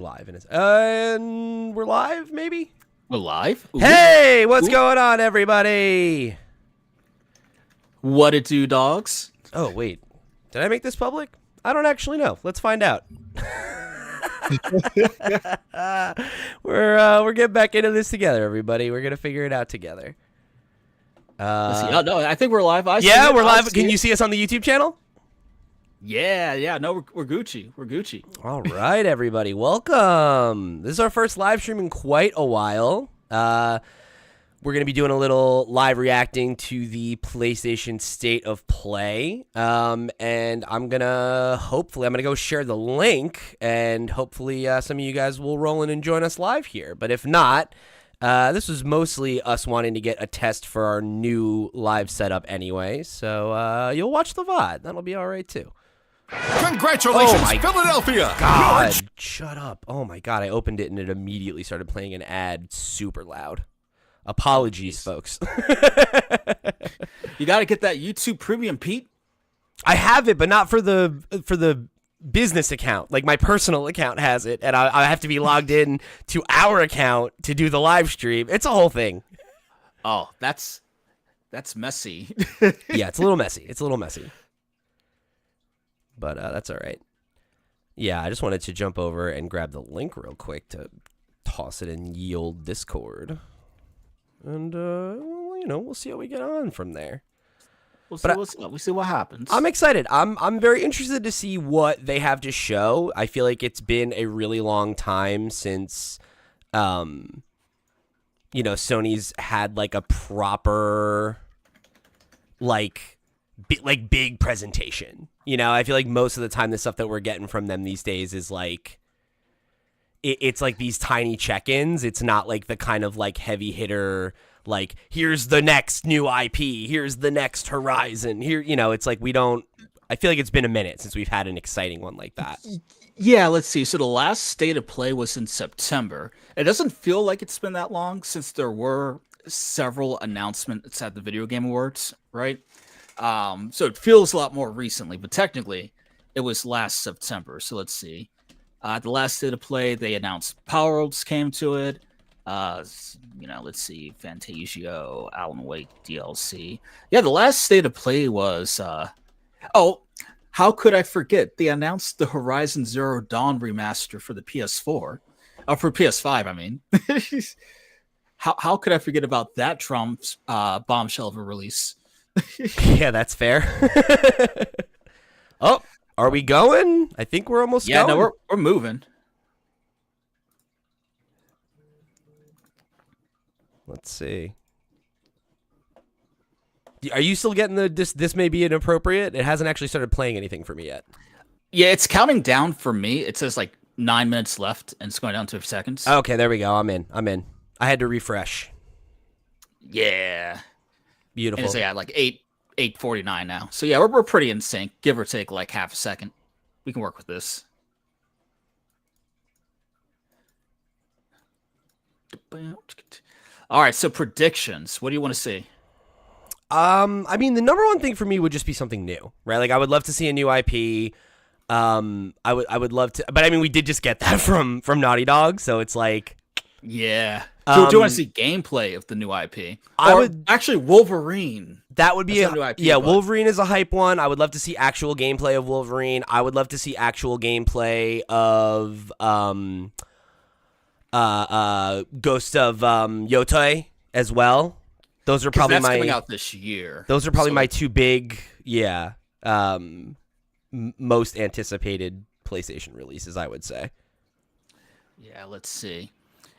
Live and we're live, maybe. We're live. Ooh. Hey, what's going on, everybody? What it do, dogs? Oh wait, did I make this public? I don't actually know. Let's find out. We're getting back into this together, everybody. We're gonna figure it out together. Let's see. Oh, no, I think we're live. Yeah, we're live. Can you see us on the YouTube channel? Yeah. No, we're Gucci. We're Gucci. All right, everybody, welcome. This is our first live stream in quite a while. We're going to be doing a little live reacting to the PlayStation State of Play. And I'm going to go share the link, and hopefully some of you guys will roll in and join us live here. But if not, this was mostly us wanting to get a test for our new live setup anyway. So you'll watch the VOD. That'll be all right, too. Congratulations, Philadelphia! God, shut up. Oh, my God. I opened it, and it immediately started playing an ad super loud. Apologies, folks. You got to get that YouTube Premium, Pete. I have it, but not for the business account. Like, my personal account has it, and I have to be logged in to our account to do the live stream. It's a whole thing. Oh, that's messy. Yeah, it's a little messy. But that's all right. Yeah, I just wanted to jump over and grab the link real quick to toss it in ye old Discord. And, we'll see how we get on from there. We'll see what happens. I'm excited. I'm very interested to see what they have to show. I feel like it's been a really long time since, Sony's had, like, a proper, big presentation. I feel like most of the time the stuff that we're getting from them these days is like it's like these tiny check-ins. It's not like the kind of like heavy hitter, like here's the next new IP, here's the next Horizon. Here, it's like I feel like it's been a minute since we've had an exciting one like that. Yeah, let's see. So the last State of Play was in September. It doesn't feel like it's been that long since there were several announcements at the Video Game Awards, right? So it feels a lot more recently, but technically it was last September. So let's see. The last State of Play, they announced Power Worlds came to it. Let's see. Fantasio, Alan Wake DLC. Yeah, the last State of Play was, how could I forget? They announced the Horizon Zero Dawn remaster for the PS4. For PS5, I mean. How could I forget about that Trump's bombshell of a release? Yeah, that's fair. Oh, are we going? I think we're almost going. Yeah, no, we're moving. Let's see. Are you still getting this may be inappropriate? It hasn't actually started playing anything for me yet. Yeah, it's counting down for me. It says like 9 minutes left, and it's going down to seconds. Okay, there we go. I'm in. I had to refresh. Yeah. Beautiful. And it's like 8:49 now. So yeah, we're pretty in sync, give or take like half a second. We can work with this. All right, so predictions. What do you want to see? I mean, the number one thing for me would just be something new, right? Like I would love to see a new IP. I would love to, but I mean, we did just get that from Naughty Dog, so it's like, yeah. Do you want to see gameplay of the new IP? I would actually Wolverine. That would be a new IP. Yeah, but Wolverine is a hype one. I would love to see actual gameplay of Wolverine. I would love to see actual gameplay of Ghost of Yotei as well. Those are probably that's coming out this year. Those are probably my two big, most anticipated PlayStation releases, I would say. Yeah, let's see.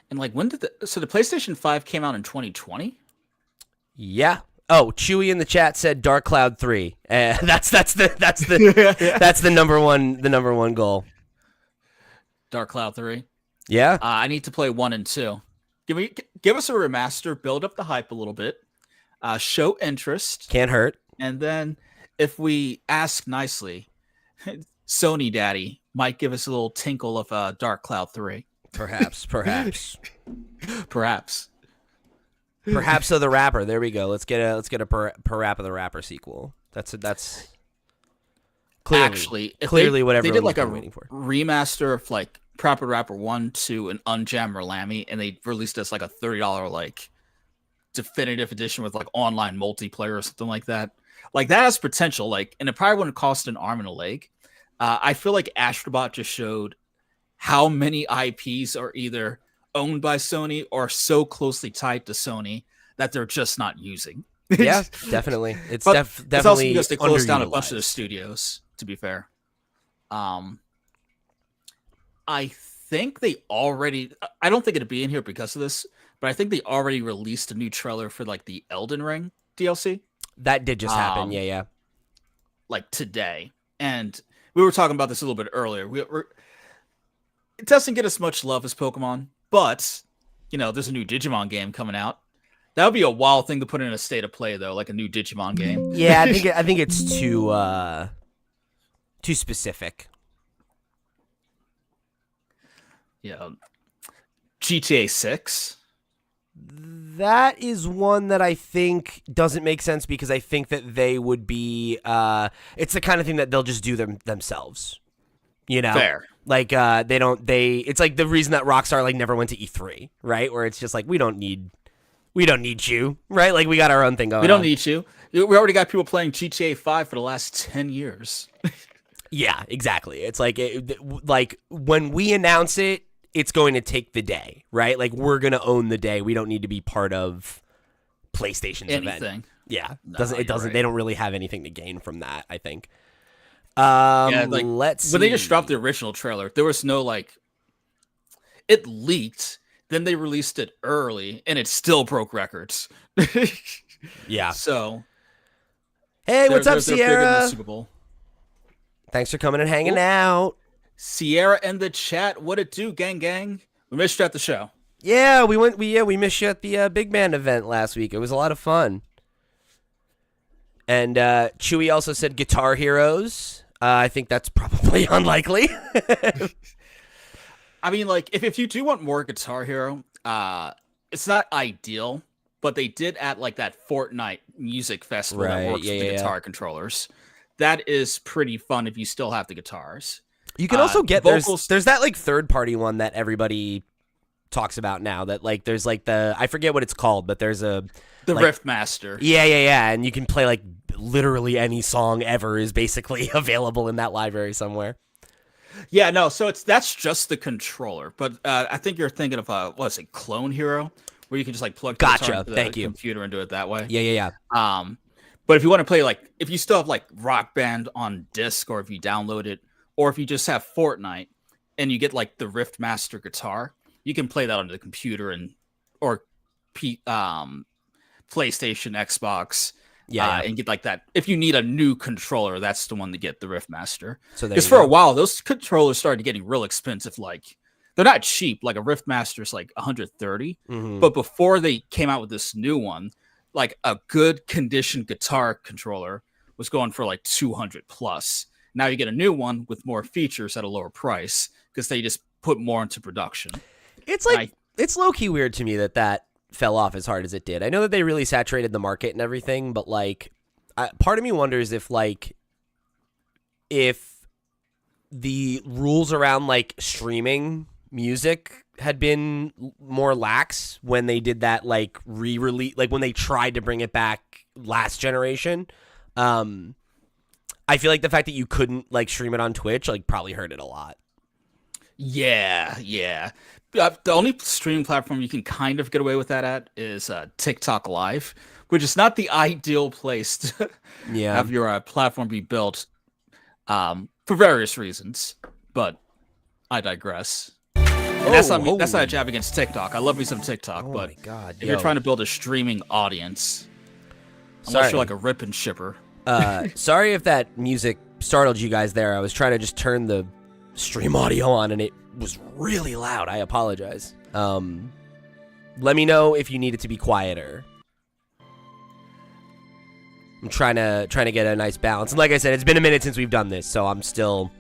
And like, when did the PlayStation 5 came out in 2020? Yeah. Oh, Chewy in the chat said Dark Cloud 3. That's the number one goal. Dark Cloud 3. Yeah. I need to play 1 and 2. Give us a remaster, build up the hype a little bit, show interest. Can't hurt. And then if we ask nicely, Sony Daddy might give us a little tinkle of Dark Cloud 3. Perhaps. Perhaps. Perhaps so the Rapper. There we go. Let's get a Parappa the Rapper sequel. That's clearly actually clearly what they everyone did like was a waiting for. remaster of like Proper Rapper 1, 2, and Unjammer Lammy, and they released this like a $30 like definitive edition with like online multiplayer or something like that. Like that has potential, like, and it probably wouldn't cost an arm and a leg. I feel like Astrobot just showed how many IPs are either owned by Sony or so closely tied to Sony that they're just not using. Yeah, definitely. It's definitely it's also because they closed down a bunch of underutilized. the studios, to be fair. I think they already, I don't think it'd be in here because of this, but I think they already released a new trailer for like the Elden Ring DLC. That did just happen. Yeah. Like today. And we were talking about this a little bit earlier. It doesn't get as much love as Pokemon, but you know, there's a new Digimon game coming out. That would be a wild thing to put in a state of play, though, like a new Digimon game. Yeah, I think it's too specific. Yeah. GTA 6. That is one that I think doesn't make sense because I think that they would be it's the kind of thing that they'll just do themselves. You know? Fair. Like it's like the reason that Rockstar like never went to E3, right? Where it's just like we don't need you, right? Like we got our own thing going. We don't on. need you. We already got people playing GTA 5 for the last 10 years. Yeah, exactly. It's like like when we announce it, it's going to take the day, right? Like we're going to own the day. We don't need to be part of PlayStation's event. Yeah. No, It doesn't right. They don't really have anything to gain from that, I think. Yeah, like Let's see. when they just dropped the original trailer, there was no like it leaked, then they released it early and it still broke records. Yeah. So Hey, what's up, they're bigger than the Sierra? Super Bowl. Thanks for coming and hanging out. Sierra in the chat, what it do, gang? We missed you at the show. Yeah, we missed you at the Big Man event last week. It was a lot of fun. And Chewy also said Guitar Heroes. I think that's probably unlikely. I mean, like, if you do want more Guitar Hero, it's not ideal, but they did add like that Fortnite music festival Right, that works with the guitar controllers. That is pretty fun if you still have the guitars. You can also get vocals. there's that like third party one that everybody talks about now. That like there's like I forget what it's called, but there's The like, Rift Master. Yeah, and you can play like literally any song ever is basically available in that library somewhere. Yeah, no, so that's just the controller. But I think you're thinking of what is it, Clone Hero, where you can just like plug the Gotcha, guitar into thank the you. computer and do it that way. Yeah. But if you want to play like if you still have like Rock Band on disc, or if you download it, or if you just have Fortnite and you get like the Rift Master guitar, you can play that on the computer or PlayStation, Xbox. Yeah. And get like that. If you need a new controller, that's the one to get, the Rift Master. So Because for a while, those controllers started getting real expensive. Like they're not cheap. Like a Rift Master is like 130. Mm-hmm. But before they came out with this new one, like a good condition guitar controller was going for like 200 plus. Now you get a new one with more features at a lower price because they just put more into production. It's like it's low key weird to me that fell off as hard as it did. I know that they really saturated the market and everything, but like part of me wonders if the rules around like streaming music had been more lax when they did that like re-release, like when they tried to bring it back last generation. I feel like the fact that you couldn't like stream it on Twitch like probably hurt it a lot. Yeah. The only streaming platform you can kind of get away with that at is TikTok Live, which is not the ideal place to have your platform be built for various reasons. But I digress. And that's not a jab against TikTok. I love me some TikTok, but my God, if you're trying to build a streaming audience, unless you're like a rip and shipper. Sorry if that music startled you guys there. I was trying to just turn the stream audio on and it was really loud. I apologize. Let me know if you need it to be quieter. I'm trying to get a nice balance. And like I said, it's been a minute since we've done this, so I'm still,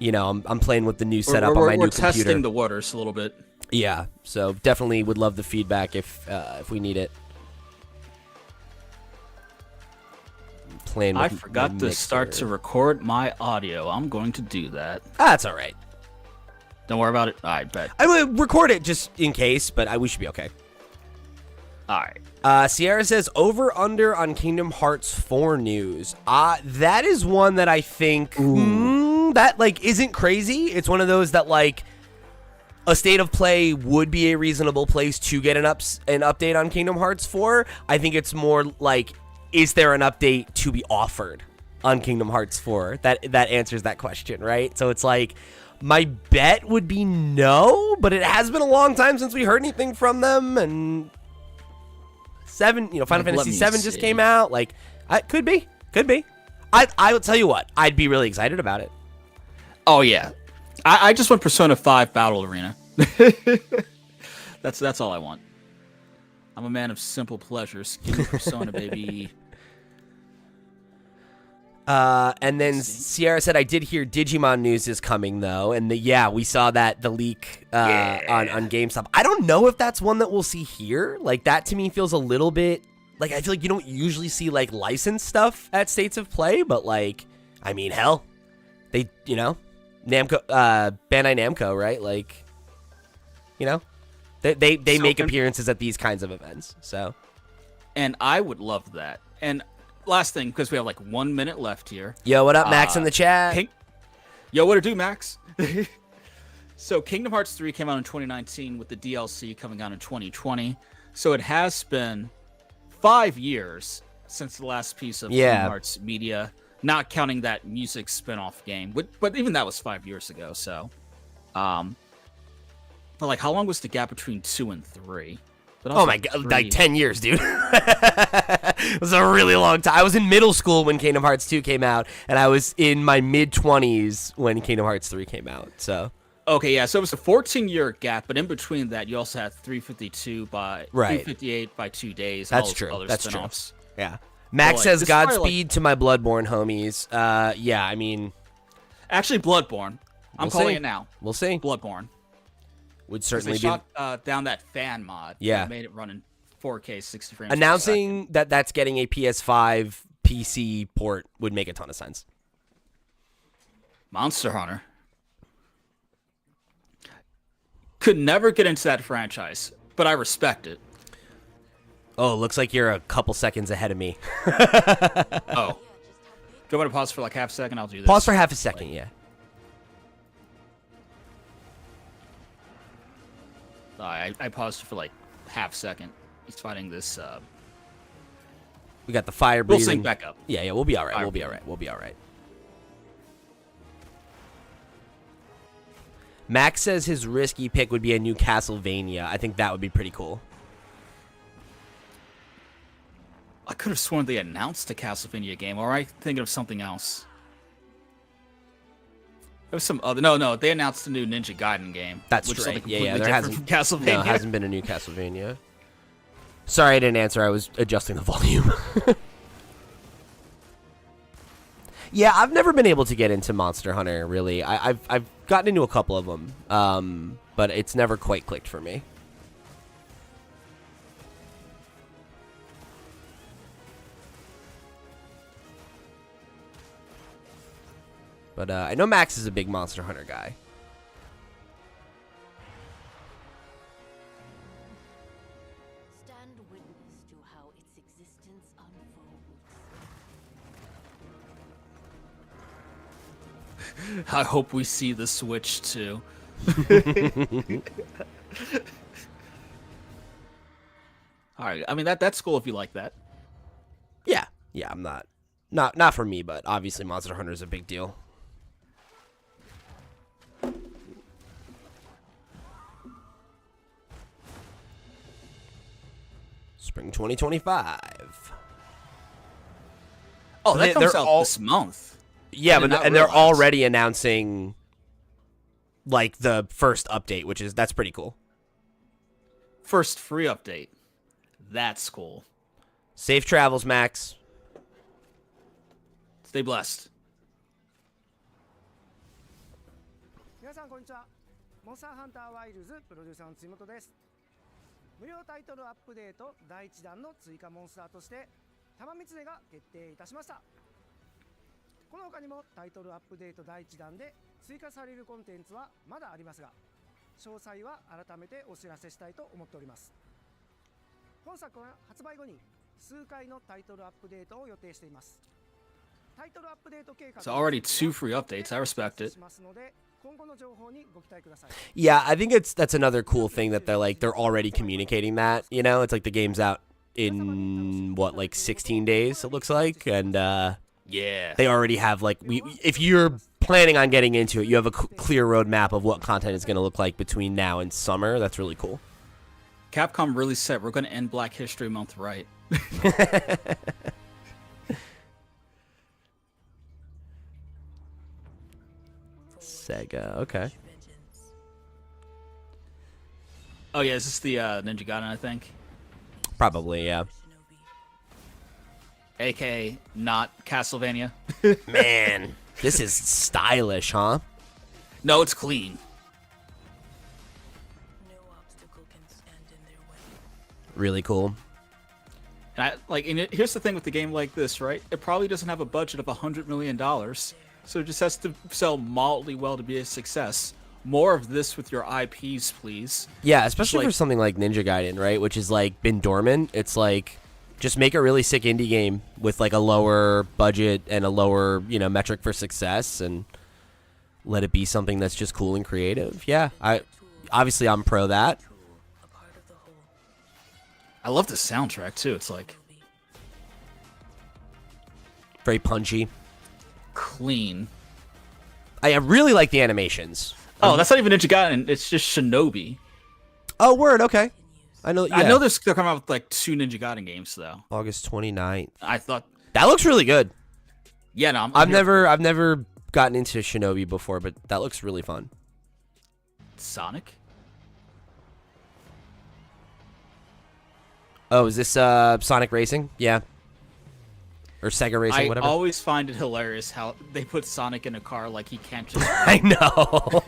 I'm playing with the new setup on my new computer. We're testing the waters a little bit. Yeah, so definitely would love the feedback if we need it. I forgot to start to record my audio. I'm going to do that. That's all right. Don't worry about it. All right, bet. I will record it just in case, but we should be okay. All right. Sierra says over under on Kingdom Hearts 4 news. That is one that I think that like isn't crazy. It's one of those that like a state of play would be a reasonable place to get an update on Kingdom Hearts 4. I think it's more like, is there an update to be offered on Kingdom Hearts 4? That answers that question, right? So it's like, my bet would be no, but it has been a long time since we heard anything from them, and Final Fantasy 7 just came out. Like, could be. I will tell you what, I'd be really excited about it. Oh yeah, I just want Persona 5 Battle Arena. That's all I want. I'm a man of simple pleasures. Give me Persona, baby. And then Sierra said, I did hear Digimon news is coming, though. And we saw that, the leak on GameStop. I don't know if that's one that we'll see here. Like, that to me feels a little bit, like, I feel like you don't usually see, like, licensed stuff at States of Play. But, like, I mean, hell, they, Namco, Bandai Namco, right? Like, they make appearances at these kinds of events, so. And I would love that. And last thing, because we have like 1 minute left here. Yo, what up, Max in the chat? Yo, what it do, Max? So Kingdom Hearts 3 came out in 2019 with the DLC coming out in 2020. So it has been 5 years since the last piece of Kingdom Hearts media, not counting that music spin-off game. But even that was 5 years ago, so. But like, how long was the gap between 2 and 3? Oh my god, like 10 years, dude. It was a really long time. I was in middle school when Kingdom Hearts 2 came out, and I was in my mid-20s when Kingdom Hearts 3 came out, so. Okay, yeah, so it was a 14-year gap, but in between that, you also had 358 by 2 days. That's true. That's true. Yeah. Max says, Godspeed to my Bloodborne homies. Yeah, I mean. Actually, Bloodborne. I'm calling it now. We'll see. Bloodborne. Would certainly be shot down that fan mod. Yeah, that made it run in 4K 60 frames. Announcing that that's getting a PS5 PC port would make a ton of sense. Monster Hunter could never get into that franchise, but I respect it. Oh, looks like you're a couple seconds ahead of me. Oh, do you want to pause for like half a second? I'll do this. Pause for half a second, yeah. I paused for like half a second. He's fighting this. We got the fire breathing. We'll sync back up. Yeah, we'll be all right. We'll be all right. Max says his risky pick would be a new Castlevania. I think that would be pretty cool. I could have sworn they announced a Castlevania game. Or am I thinking of something else? There was some other. No, they announced a new Ninja Gaiden game. That's true. Yeah, there hasn't. No, hasn't been a new Castlevania. Sorry, I didn't answer. I was adjusting the volume. Yeah, I've never been able to get into Monster Hunter. Really, I've gotten into a couple of them, but it's never quite clicked for me. But I know Max is a big Monster Hunter guy. Stand witness to how its existence unfolds. I hope we see the Switch too. All right, I mean that's cool if you like that. Yeah, I'm not for me, but obviously Monster Hunter is a big deal. Spring 2025. Oh, that comes out this month. Yeah, but they're already announcing like the first update, that's pretty cool. First free update. That's cool. Safe travels, Max. Stay blessed. 皆さんこんにちは。モンスターハンターワイルズプロデューサーの辻本です。無料タイトルアップデート第1弾の追加モンスターとして玉三つが決定いたしました。この他にもタイトルアップデート第1弾で追加されるコンテンツはまだありますが、詳細は改めてお知らせしたいと思っております。本作は発売後に数回のタイトルアップデートを予定しています。タイトルアップデート計画 It's already 2 free updates. I respect it. しますので、今後の情報にご期待ください。 Yeah, I think that's another cool thing that they're already communicating that, you know? It's like the game's out in what, like 16 days it looks like, and Yeah. they already have like if you're planning on getting into it, you have a clear roadmap of what content is going to look like between now and summer. That's really cool. Capcom really said we're going to end Black History Month right. Sega, okay. Oh yeah, is this the Ninja Gaiden, I think? Probably, yeah. AKA not Castlevania. Man, this is stylish, huh? No, it's clean. Really cool. And here's the thing with the game like this, right? It probably doesn't have a budget of $100 million, so it just has to sell mildly well to be a success. More of this with your IPs, please. Yeah, especially for something like Ninja Gaiden, right? Which is like been dormant. It's like just make a really sick indie game with like a lower budget and a lower, metric for success, and let it be something that's just cool and creative. Yeah, I'm pro that. I love the soundtrack too. It's like Very punchy. clean. I really like the animations. Oh, that's not even Ninja Gaiden. It's just Shinobi. Oh, word. Okay. I know. Yeah. I know they're coming out with like 2 Ninja Gaiden games though. August 29th. I thought, That looks really good. yeah, no, I've never gotten into Shinobi before, but that looks really fun. Sonic. Oh, is this Sonic Racing? Yeah. Or Sega Racing, I whatever. always find it hilarious how they put Sonic in a car like he can't just. I know.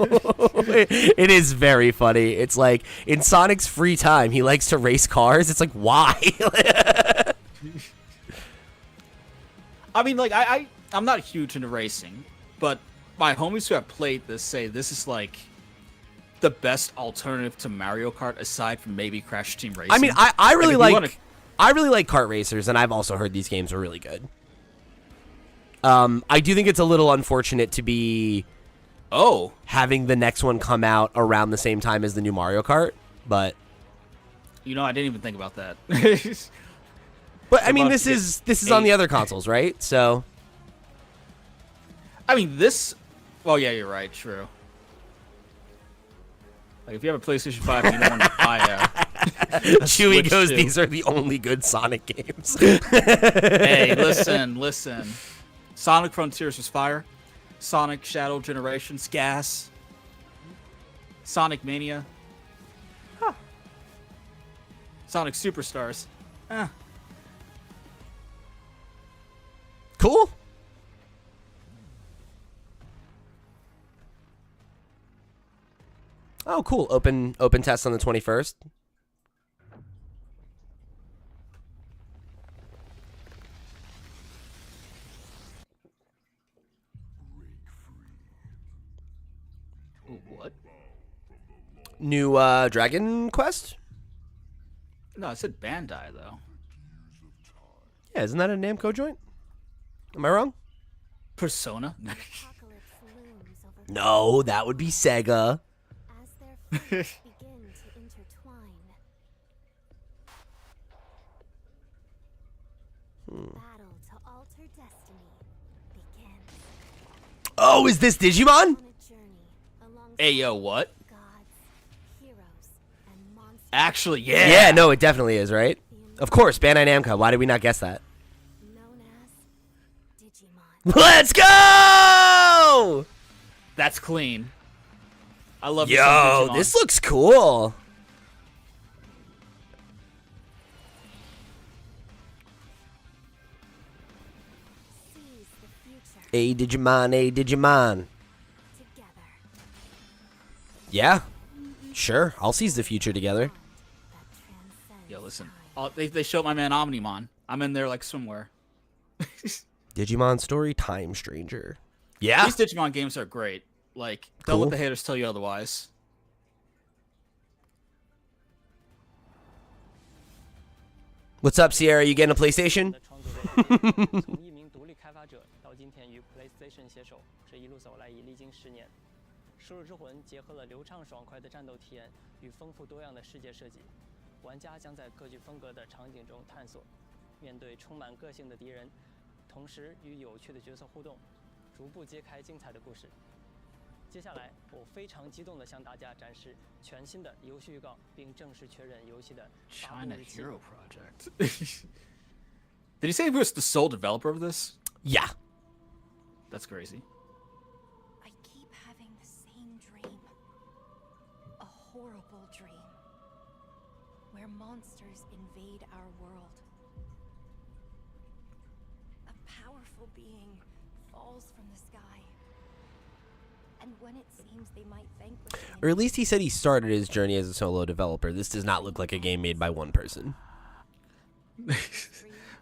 It is very funny. It's like in Sonic's free time, he likes to race cars. It's like, why? I mean, like I'm not huge into racing, but my homies who have played this say this is like the best alternative to Mario Kart aside from maybe Crash Team Racing. I mean, I really if you like I really like kart racers, and I've also heard these games are really good. I do think it's a little unfortunate to be having the next one come out around the same time as the new Mario Kart, but I didn't even think about that. but I mean, this is on the other consoles, right? So I mean, this. Well, yeah, you're right. True. Like, if you have a PlayStation 5, and you don't want to buy a Chewie Switch goes, 2. these are the only good Sonic games. Hey, listen. Sonic Frontiers was fire. Sonic Shadow Generations, gas. Sonic Mania. Huh. Sonic Superstars. Cool. Oh, cool. Open test on the 21st. What? New Dragon Quest? No, I said Bandai, though. Yeah, isn't that a Namco joint? Am I wrong? Persona? Apocalypse looms over No, that would be Sega. as their flames begin to intertwine. Battle to alter destiny begins Oh, is this Digimon? on a journey alongside Hey, yo, what? gods, heroes, and monsters. Actually, yeah. Yeah, no, it definitely is, right? Of course, Bandai Namco. Why did we not guess that? Known as Digimon. Let's go! That's clean. I love this Yo, on Digimon. this looks cool. Seize the future A Digimon, together. Yeah, sure. I'll seize the future together. That transcends Yo, listen. time. They showed my man Omnimon. I'm in there like swimwear. Digimon Story Time Stranger. Yeah. These Digimon games are great. Like, don't let Cool. the haters tell you otherwise. What's up, Sierra? You getting a PlayStation? 从一名独立开发者到今天与 PlayStation 携手，这一路走来已历经10年。《射日之魂》结合了流畅爽快的战斗体验与丰富多样的世界设计，玩家将在各具风格的场景中探索，面对充满个性的敌人，同时与有趣的角色互动，逐步揭开精彩的故事。接下来，我非常激动地向大家展示全新的游戏预告，并正式确认游戏的发布 China 日期。 Hero Project. Did he say he was the sole developer of this? Yeah. That's crazy. I keep having the same dream. A horrible dream. Where monsters invade our world. A powerful being falls from the sky. And when it seems they might vanquish him, Or at least he said he started his journey as a solo developer. This does not look like a game made by one person.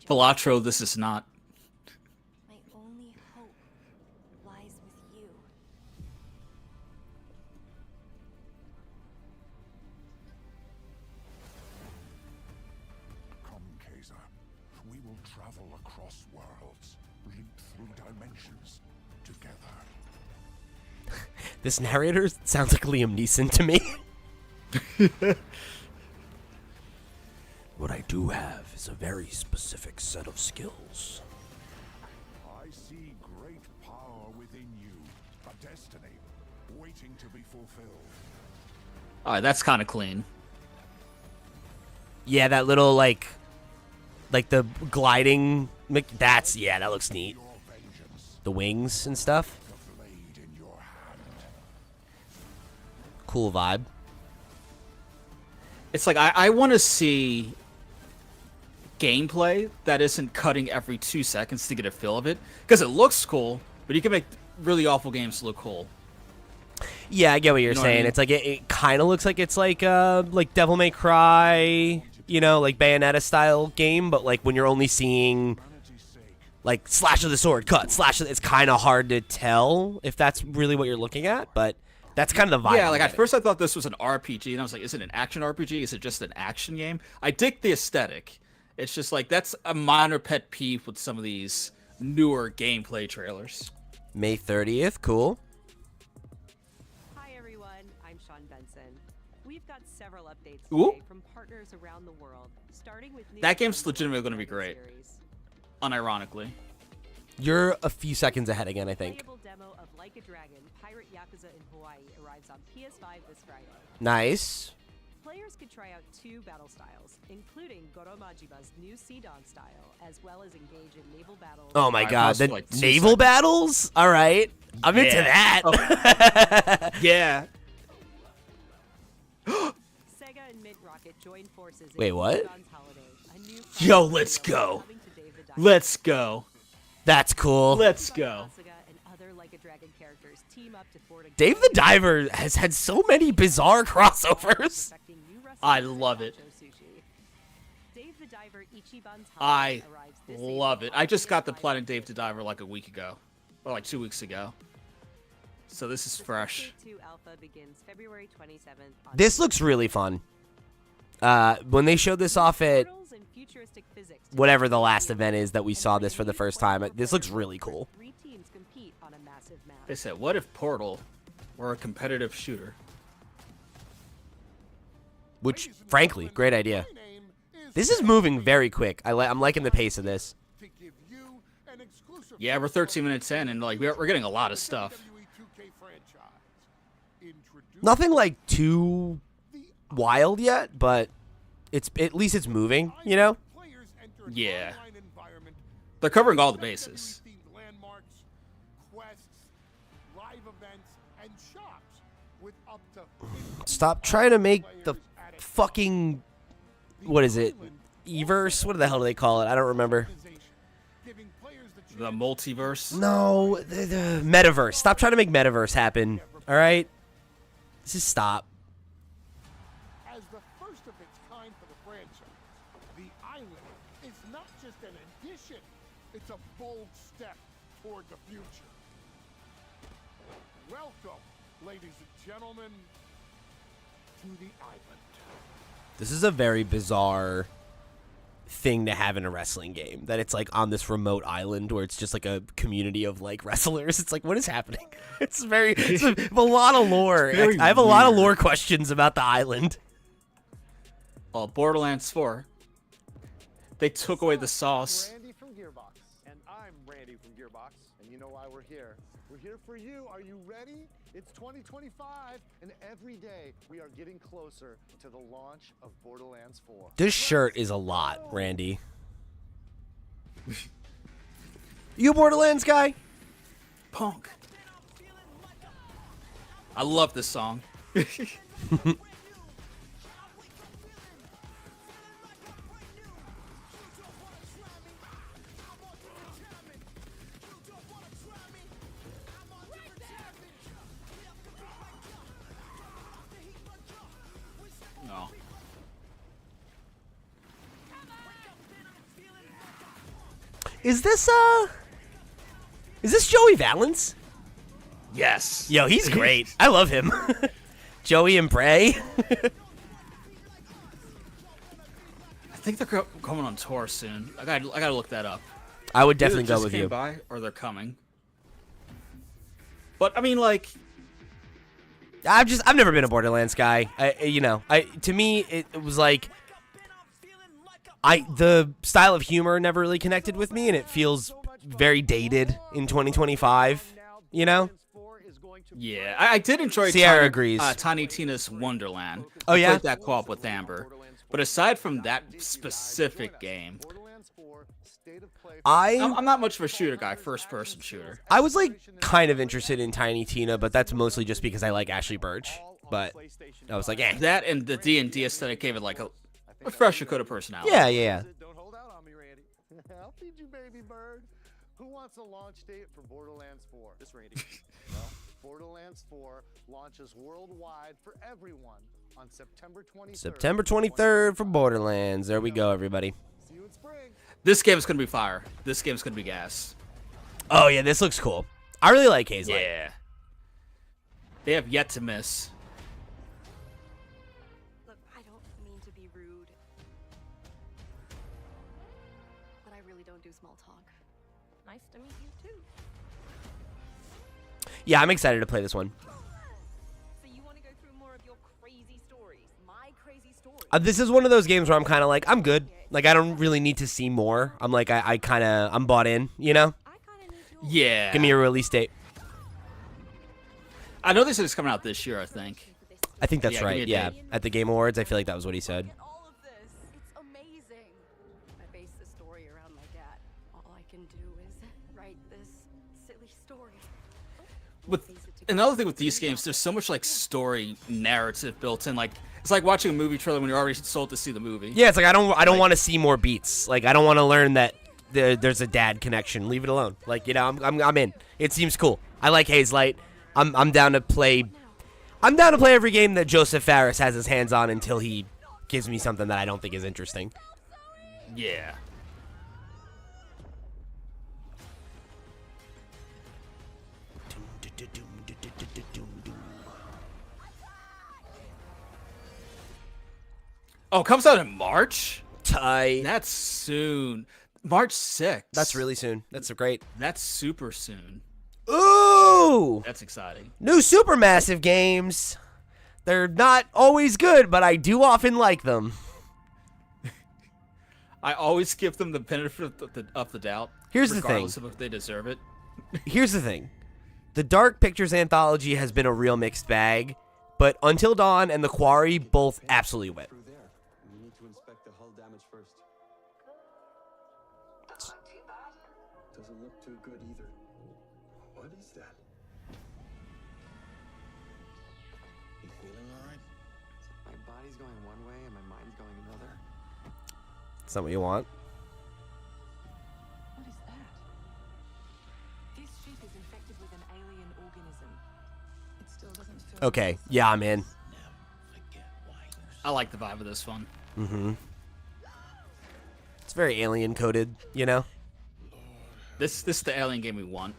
Velatro, this is not. my only hope lies with you. Come, Kaiser. We will travel across worlds, leap through dimensions, together. This narrator sounds like Liam Neeson to me. What I do have is a very specific set of skills. I see great power within you, a destiny waiting to be fulfilled. Alright, that's kind of clean. Yeah, that little like the gliding. Yeah, that looks neat. Your vengeance, The wings and stuff. the blade in your hand. Cool vibe. It's like, I want to see gameplay that isn't cutting every 2 seconds to get a feel of it. Because it looks cool, but you can make really awful games look cool. Yeah, I get what you're know what I saying. mean? It's like it kind of looks like it's like Devil May Cry, you know, like Bayonetta style game, but like when you're only seeing Humanity's sake, like slash of the sword, cut, slash of, it's kind of hard to tell if that's really what you're looking at, but that's kind of the vibe. Yeah, I'm like at getting. first I thought this was an RPG, and I was like, is it an action RPG? Is it just an action game? I dig the aesthetic. It's just like, that's a minor pet peeve with some of these newer gameplay trailers. May 30th, cool. Hi everyone, I'm Sean Benson. We've got several updates Ooh. today from partners around the world, starting with new That game's from the legitimately World gonna be Dragon great. series. Unironically. You're a few seconds ahead again, I think. Playable demo of Like a Dragon: Pirate Yakuza in Hawaii arrives on PS5 this Friday. Nice. Players could try out 2 battle styles, including Goro Majiba's new Sidon style, as well as engage in naval battles. Oh my Alright, god, pause the for, like, 2 naval seconds. battles? All right. I'm into Yeah. that. Yeah. Sega and Mint Rocket join forces in Wait, what? Sidon's Holiday, a new Yo, product let's video go. coming to Dave the Diver. Let's go. That's cool. Let's go. Asuga and other Like a Dragon characters team up to thwart a Dave the Diver has had so many bizarre crossovers. perfecting new recipes I for love it. nacho sushi. Dave the Diver Ichiban's I Holiday arrives this love April it. I on just got the PS5 Planet Dave the Diver like a week ago. Or like 2 weeks ago. So this is The fresh. Update 2 alpha begins February 27th. On This looks really fun. When they showed this off at Portals and futuristic physics to whatever the create last the event is that we and saw this for the renewed first time, Portal this looks Portal really where cool. 3 teams compete on a massive map. They said, what if Portal were a competitive shooter? Which, frankly, great idea. This is moving very quick. I'm liking the pace of this. to give you an exclusive Yeah, we're 13 minutes in, and like we're getting a lot of stuff. WWE 2K franchise. Introduce Nothing like too wild yet, but it's at least it's moving, you know? players enter an Yeah. online environment They're covering all the bases. WWE-themed landmarks, quests, live events, and shops with up to 50 Stop trying to make the players at a fucking what is it? Everse? What the hell do they call it? I don't remember. organization, giving players the The chance multiverse. No, the metaverse. Stop trying to make metaverse happen. All right? Just stop. as the first of its kind for the franchise. The island is not just an addition, it's a bold step toward the future. Welcome, ladies and gentlemen, to the island. This is a very bizarre thing to have in a wrestling game, that it's like on this remote island where it's just like a community of like wrestlers. It's like, what is happening? It's a lot of lore. I have a lot of lore questions about the island. Well, Borderlands 4. They took away the sauce. Randy from Gearbox. And I'm Randy from Gearbox. And you know why we're here. We're here for you. Are you ready? It's 2025, and every day we are getting closer to the launch of Borderlands 4. This shirt is a lot, Randy. You a Borderlands guy? Punk. I love this song. No. Is this Joey Valance? Yes. Yo, he's great. I love him. Joey and Bray. I think they're coming on tour soon. I gotta look that up. I would Either definitely it go just with came you. by, or they're coming. But I mean, like, I've never been a Borderlands guy. To me it was like the style of humor never really connected with me, and it feels very dated in 2025, you know? yeah, I did enjoy. Sierra agrees. Tiny Tina's Wonderland. Oh, I yeah? played that co-op with Amber. But aside from that specific game, I'm not much of a shooter guy, first-person shooter. I was like kind of interested in Tiny Tina, but that's mostly just because I like Ashley Birch. But I was like, eh. That and the D&D aesthetic gave it like a fresher coat of personality. Yeah. Don't hold out on me, Randy. I'll feed you, baby bird. Who wants a launch date for Borderlands 4? This Randy. Well, Borderlands 4 launches worldwide for everyone on September 23rd. September 23rd for Borderlands. There we go, everybody. See you in spring. This game's gonna be fire. This game's gonna be gas. Oh, yeah, this looks cool. I really like Hazelight. Yeah. They have yet to miss. Look, I don't mean to be rude, but I really don't do small talk. Nice to meet you too. Yeah, I'm excited to play this one. So you want to go through more of your crazy stories? My crazy story. This is one of those games where I'm kind of like, I'm good. Like, I don't really need to see more. I'm like, I'm bought in, you know? I kind of need yours. Yeah. Give me a release date. I know they said it's coming out this year, I think. I think that's Yeah, give me right, a yeah. date. At the Game Awards, I feel like that was what he said. Get all of this. It's amazing. I base the story around my dad. All I can do is write this silly story. With another thing with these games, there's so much like story narrative built in. Like it's like watching a movie trailer when you're already sold to see the movie. Yeah, it's like I don't want to see more beats. Like I don't want to learn that there's a dad connection. Leave it alone. Like, you know, I'm in. It seems cool. I like Hazelight. I'm down to play. I'm down to play every game that Joseph Fares has his hands on until he gives me something that I don't think is interesting. Yeah. Oh, it comes out in March? Tight. That's soon. March 6th. That's really soon. That's great. That's super soon. Ooh! That's exciting. New Supermassive games. They're not always good, but I do often like them. I always give them the benefit of the doubt. Here's the thing. regardless of if they deserve it. Here's the thing. The Dark Pictures anthology has been a real mixed bag, but Until Dawn and The Quarry both absolutely win. Through there. You need to inspect the hull damage first. That's not too bad. Doesn't look too good either. What is that? You feeling alright? My body's going one way and my mind's going another. Is that what you want? What is that? This ship is infected with an alien organism. It still doesn't feel. Okay, yeah, I'm in. I like the vibe of this one. Mm-hmm. It's very alien coded, you know? This is the alien game we want.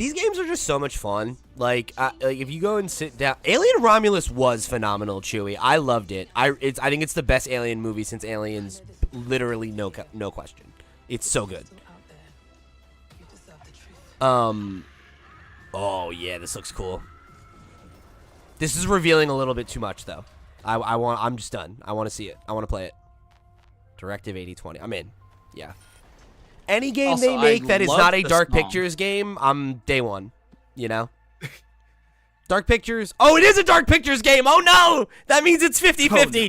these games are just so much fun. Like if you go and sit down, Alien Romulus was phenomenal, Chewie. I loved it. I think it's the best Alien movie since Aliens. Literally, no question. It's so good. Oh yeah, this looks cool. This is revealing a little bit too much, though. I'm just done. I want to see it. I want to play it. Directive 8020. I'm in. Yeah. Any game Also, they make that is not a the Dark song. Pictures game, I'm day one. You know? Dark Pictures. Oh, it is a Dark Pictures game. Oh, no. That means it's 50-50.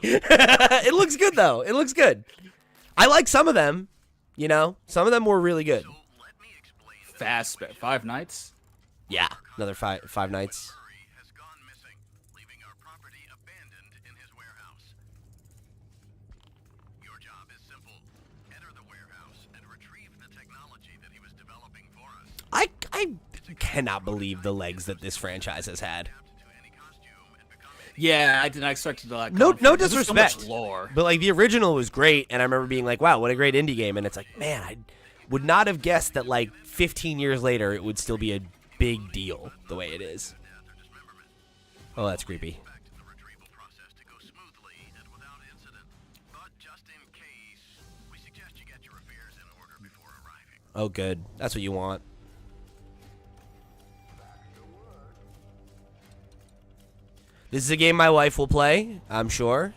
It looks good, though. It looks good. I like some of them. You know? Some of them were really good. Fast, 5 Nights. Yeah. Another five nights. I cannot believe the legs that this franchise has had. Yeah, I did not expect it to like. No There's disrespect. So much lore. But like the original was great, and I remember being like, "Wow, what a great indie game!" And it's like, man, I would not have guessed that like 15 years later it would still be a big deal the way it is. Oh, that's creepy. Oh, good. That's what you want. This is a game my wife will play, I'm sure.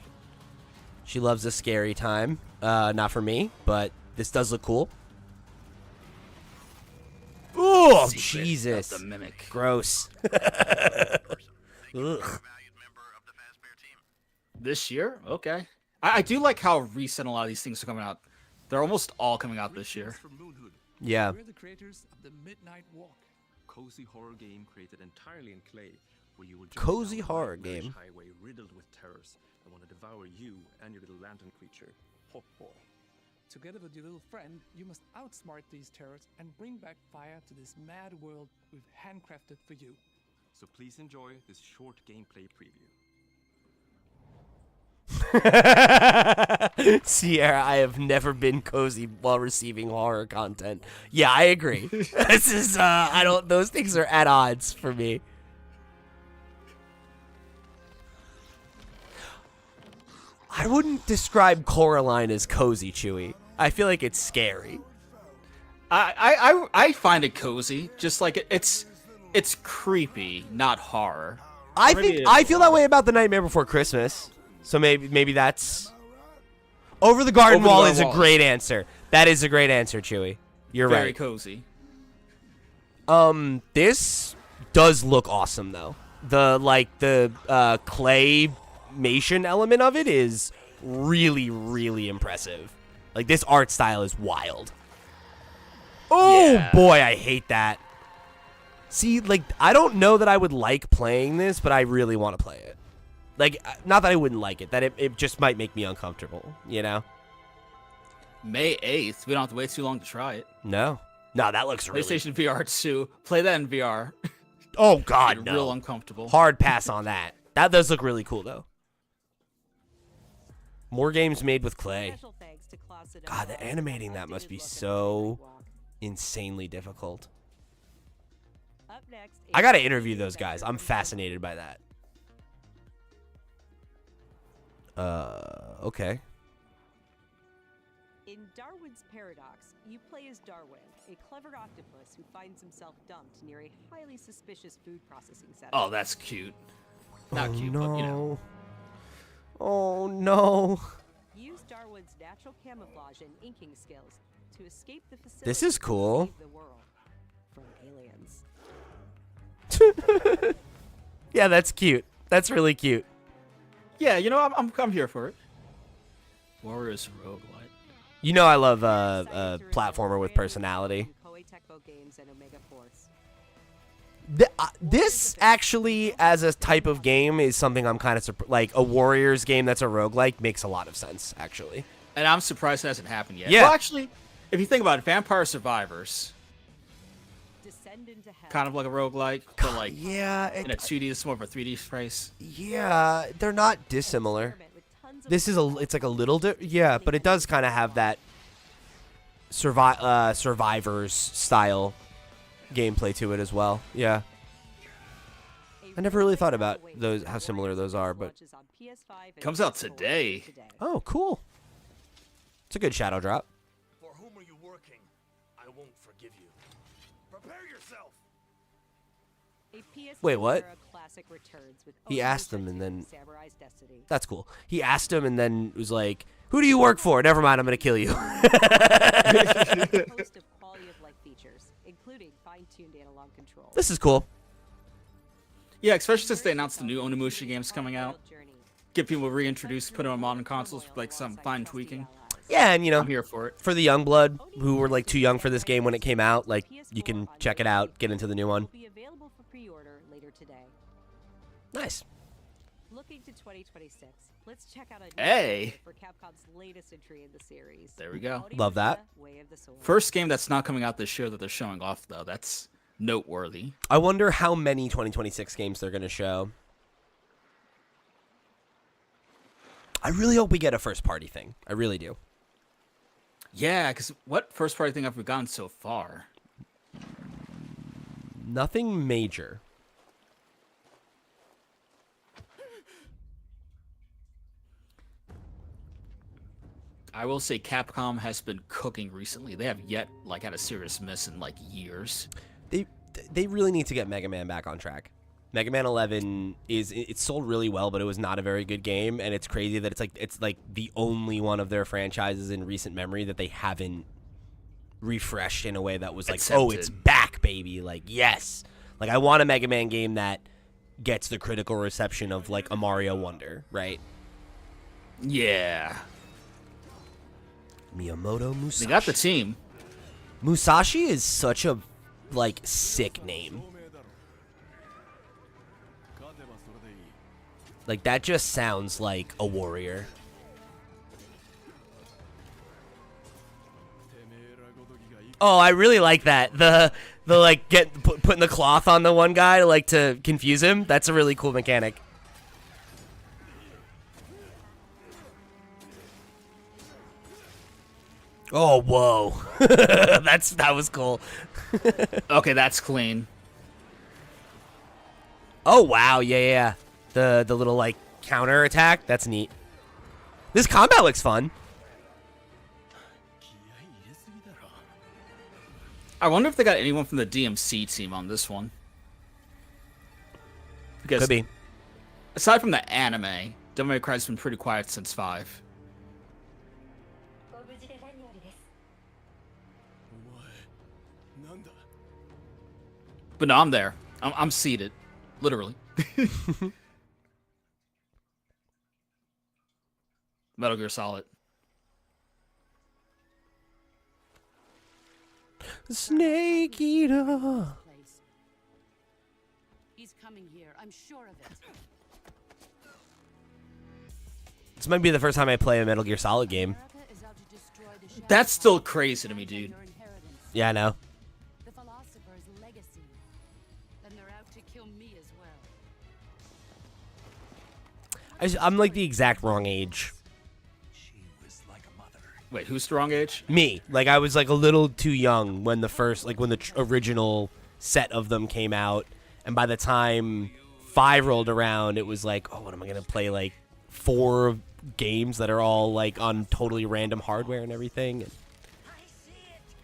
She loves a scary time. Not for me, but this does look cool. Oh, Jesus. The mimic. Gross. Ugh. This year? Okay. I do like how recent a lot of these things are coming out. They're almost all coming out this year. Yeah. We're the creators of the Midnight Walk, cozy horror game created entirely in clay, where you will Cozy horror game. highway riddled with terrors that want to devour you and your little lantern creature, Hot Boy. Together with your little friend, you must outsmart these terrors and bring back fire to this mad world we've handcrafted for you. So please enjoy this short gameplay preview. Sierra, I have never been cozy while receiving horror content. Yeah, I agree. This is those things are at odds for me. I wouldn't describe Coraline as cozy, Chewy. I feel like it's scary. I find it cozy. Just like it's creepy, not horror. I feel that way about The Nightmare Before Christmas. So maybe that's Over the Garden Wall is a great answer. That is a great answer, Chewy. You're right. Very cozy. This does look awesome though. The claymation element of it is really, really impressive. Like this art style is wild. Oh Yeah. boy, I hate that. See, like I don't know that I would like playing this, but I really want to play it. Like, not that I wouldn't like it, that it just might make me uncomfortable, you know? May 8th. We don't have to wait too long to try it. No, that looks really. PlayStation VR 2. Play that in VR. Oh God, Get no. Real uncomfortable. Hard pass on that. That does look really cool though. More games made with clay. Special thanks to Closet God, the animating that must be so insanely difficult. Up next, I gotta interview those guys. I'm fascinated by that. Okay. In Darwin's Paradox, you play as Darwin, a clever octopus who finds himself dumped near a highly suspicious food processing center. Oh, that's cute. Not cute, but you know. Oh no. Use Darwin's natural camouflage and inking skills to escape the facility. This is cool. And save the world from aliens. Yeah, that's cute. That's really cute. Yeah, you know, I'm here for it. Warriors roguelite. You know I love a platformer with personality. Games and Omega Force. This actually, as a type of game, is something I'm kind of like a Warriors game that's a roguelike makes a lot of sense, actually. And I'm surprised it hasn't happened yet. Yeah. Well, actually, if you think about it, Vampire Survivors, Descend into hell. kind of like a roguelike, but like Yeah, in a 2D, it's more of a 3D space. yeah, they're not dissimilar. This is it's like a little yeah, but it does kind of have that survivors style. gameplay to it as well. Yeah. I never really thought about those, how similar those are, but Comes out today. oh, cool. It's a good shadow drop. For whom are you working? I won't forgive you. Prepare yourself. Wait, what? Classic returns with He asked him and then Samurai's Destiny. that's cool. He asked him and then was like, "Who do you work for?" Never mind, I'm gonna kill you. A host of quality of life features, including fine-tuned analog controls. This is cool. Yeah, especially since they announced the new Onimusha games coming out. Get people reintroduced, put them on modern consoles with like some fine tweaking. Yeah, and you know, I'm here for it. For the young blood who were like too young for this game when it came out, like you can check it out, get into the new one. Will be available for pre-order later today. Nice. Looking to 2026, let's check out a new Hey. for Capcom's latest entry in the series. There we go. Love that. Way of the Sword. First game that's not coming out this year that they're showing off though. That's noteworthy. I wonder how many 2026 games they're gonna show. I really hope we get a first party thing. I really do. Yeah, because what first party thing have we gotten so far? Nothing major. I will say Capcom has been cooking recently. They have yet like had a serious miss in like years. They really need to get Mega Man back on track. Mega Man 11 it's sold really well, but it was not a very good game, and it's crazy that it's like the only one of their franchises in recent memory that they haven't refreshed in a way that was like, oh, it's back, baby. Like, yes. Like, I want a Mega Man game that gets the critical reception of like a Mario Wonder, right? Yeah. Miyamoto Musashi. They got the team. Musashi is such a like sick name. Like, that just sounds like a warrior. Oh, I really like that. The like putting the cloth on the one guy to confuse him. That's a really cool mechanic. Oh, whoa. that was cool. Okay, that's clean. Oh, wow. Yeah. The little like counter attack. That's neat. This combat looks fun. I wonder if they got anyone from the DMC team on this one. Because could be. Aside from the anime, Devil May Cry's been pretty quiet since 5. But no, I'm there. I'm seated, literally. Metal Gear Solid. Snake Eater. He's coming here. I'm sure of it. This might be the first time I play a Metal Gear Solid game. That's still crazy to me, dude. Yeah, I know. The philosopher's legacy. Then they're out to kill me as well. I'm like the exact wrong age. Wait, who's the wrong age? Me. Like, I was like a little too young when the first, like when the original set of them came out. And by the time 5 rolled around, it was like, oh, what am I going to play? Like 4 games that are all like on totally random hardware and everything. And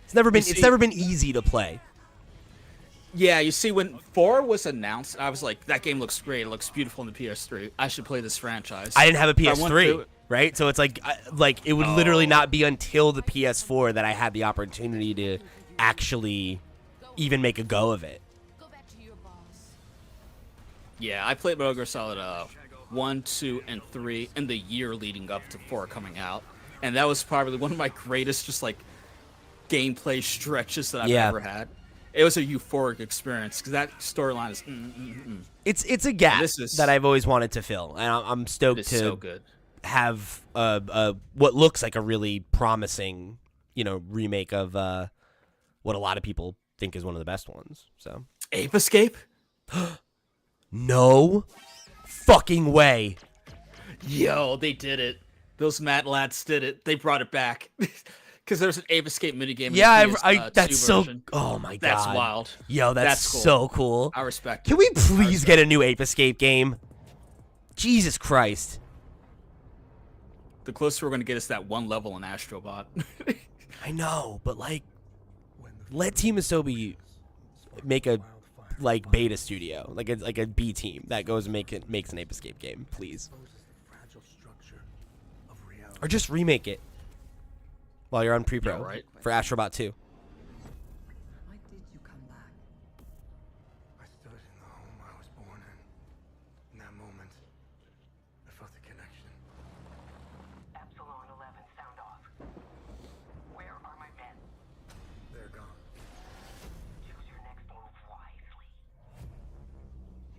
it's never been easy to play. Yeah, you see, when 4 was announced, I was like, that game looks great. It looks beautiful in the PS3. I should play this franchise. I didn't have a PS3, right? So it's like it would literally not be until the PS4 that I had the opportunity to actually even make a go of it. Yeah, I played Metal Gear Solid 1, 2, and 3 in the year leading up to 4 coming out. And that was probably one of my greatest just like gameplay stretches that I've ever had. It was a euphoric experience because that storyline is. It's a gap that I've always wanted to fill, and I'm stoked to so good. Have what looks like a really promising, remake of what a lot of people think is one of the best ones. So Ape Escape? No fucking way. Yo, they did it. Those Mad Lads did it. They brought it back. Because there's an Ape Escape minigame. Yeah, in the PS2 that's so. version. Oh my god, That's wild. Yo, that's cool. so cool. I respect. Can we please get a new Ape Escape game? Jesus Christ. The closer we're gonna get is that one level in Astrobot. I know, but like, let Team Asobi make a like beta studio, like a B team that goes and makes an Ape Escape game, please. Or just remake it while you're on pre-pro right. for Astrobot 2. Why did you come back? I stood in the home I was born in. In that moment, I felt the connection. Epsilon 11, sound off. Where are my men? They're gone. Choose your next move wisely.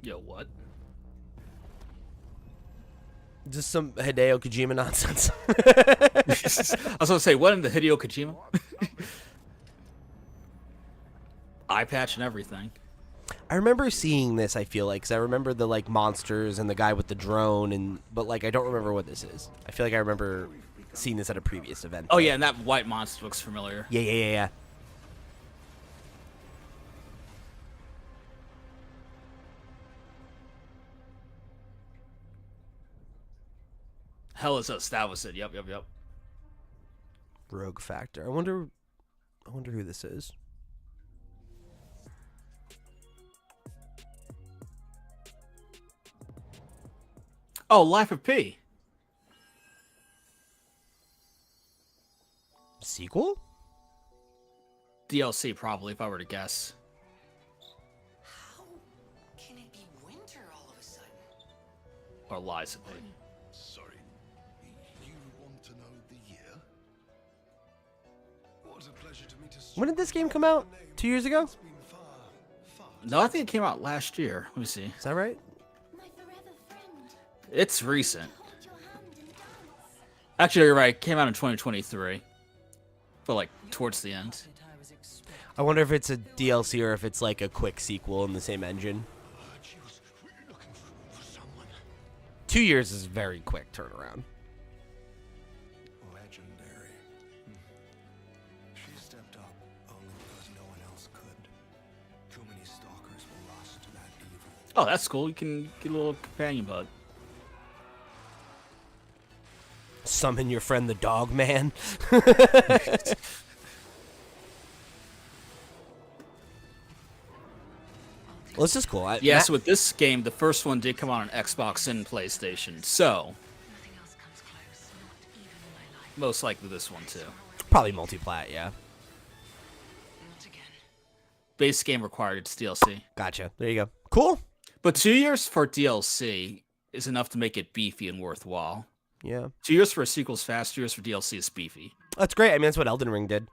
Yo, what? Just some Hideo Kojima nonsense. I was gonna say, what in the Hideo Kojima? Eye patch and everything. I remember seeing this, I feel like, because I remember the like monsters and the guy with the drone, but like I don't remember what this is. I feel like I remember seeing this at a previous event. Oh yeah, and that white monster looks familiar. Yeah. Hell is us. That was it. Yep. Rogue Factor. I wonder who this is. Oh, Life of P. Sequel? DLC probably, if I were to guess. How can it be winter all of a sudden? Or Lies of P. Sorry. You want to know the year? What a pleasure to meet us. When did this game come out? 2 years ago? No, I think it came out last year. Let me see. Is that right? It's recent. Actually, you're right. It came out in 2023. But like towards the end. I wonder if it's a DLC or if it's like a quick sequel in the same engine. 2 years is a very quick turnaround. Legendary. She stepped up only because no one else could. Too many stalkers were lost to that evil. Oh, that's cool. You can get a little companion bug. Summon your friend the dog man. Well, this is cool. Yes, with this game, the first one did come out on Xbox and PlayStation, so most likely this one too. Probably multiplat, yeah. Base game required, it's DLC. Gotcha. There you go. Cool. But 2 years for DLC is enough to make it beefy and worthwhile. Yeah. 2 years for a sequel is fast, 2 years for DLC is beefy. That's great. I mean, that's what Elden Ring did.